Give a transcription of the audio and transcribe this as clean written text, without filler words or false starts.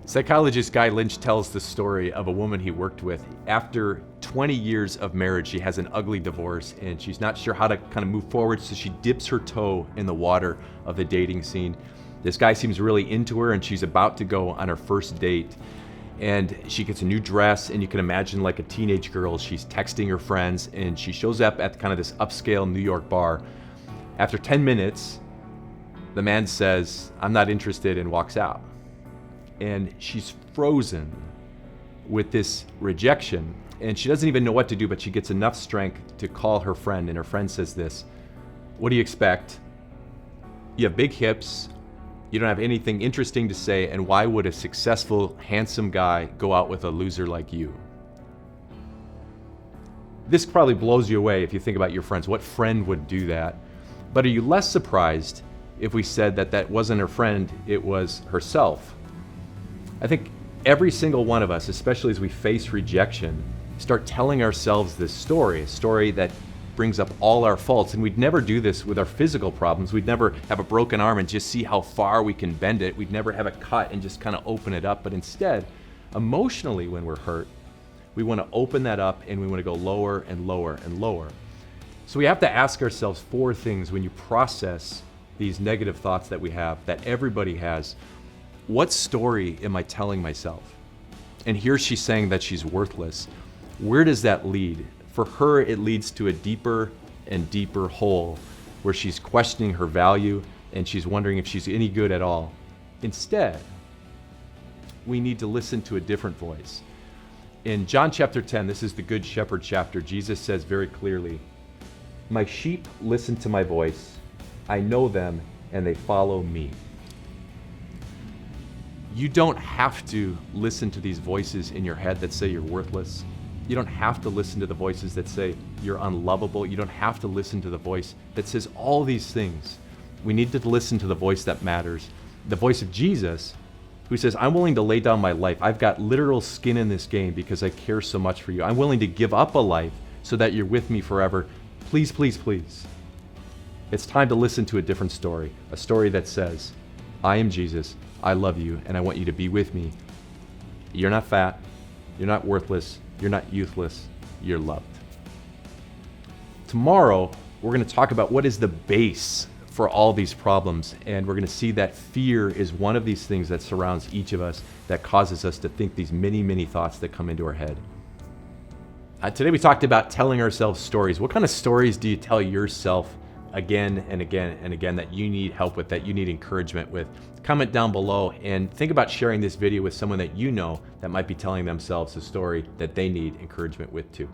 Psychologist Guy Lynch tells the story of a woman he worked with. After 20 years of marriage, she has an ugly divorce and she's not sure how to kind of move forward, so she dips her toe in the water of the dating scene. This guy seems really into her and she's about to go on her first date. And she gets a new dress, and you can imagine, like a teenage girl, she's texting her friends, and she shows up at kind of this upscale New York bar. After 10 minutes, the man says, "I'm not interested," and walks out. And she's frozen with this rejection, and she doesn't even know what to do, but she gets enough strength to call her friend, and her friend says this: "What do you expect? You have big hips, you don't have anything interesting to say, and why would a successful, handsome guy go out with a loser like you?" This probably blows you away if you think about your friends. What friend would do that? But are you less surprised if we said that that wasn't her friend, it was herself? I think every single one of us, especially as we face rejection, start telling ourselves this story, a story that brings up all our faults. And we'd never do this with our physical problems. We'd never have a broken arm and just see how far we can bend it. We'd never have a cut and just kind of open it up. But instead, emotionally, when we're hurt, we want to open that up and we want to go lower and lower and lower. So we have to ask ourselves 4 things when you process these negative thoughts that we have, that everybody has. What story am I telling myself? And here she's saying that she's worthless. Where does that lead? For her, it leads to a deeper and deeper hole where she's questioning her value and she's wondering if she's any good at all. Instead, we need to listen to a different voice. In John chapter 10, this is the Good Shepherd chapter, Jesus says very clearly, "My sheep listen to my voice. I know them and they follow me." You don't have to listen to these voices in your head that say you're worthless. You don't have to listen to the voices that say you're unlovable. You don't have to listen to the voice that says all these things. We need to listen to the voice that matters, the voice of Jesus, who says, "I'm willing to lay down my life. I've got literal skin in this game because I care so much for you. I'm willing to give up a life so that you're with me forever. Please, please, please." It's time to listen to a different story, a story that says, "I am Jesus, I love you, and I want you to be with me. You're not fat, you're not worthless, you're not youthless, you're loved." Tomorrow, we're going to talk about what is the base for all these problems, and we're going to see that fear is one of these things that surrounds each of us that causes us to think these many, many thoughts that come into our head. Today we talked about telling ourselves stories. What kind of stories do you tell yourself again and again and again that you need help with, that you need encouragement with? Comment down below and think about sharing this video with someone that you know that might be telling themselves a story that they need encouragement with too.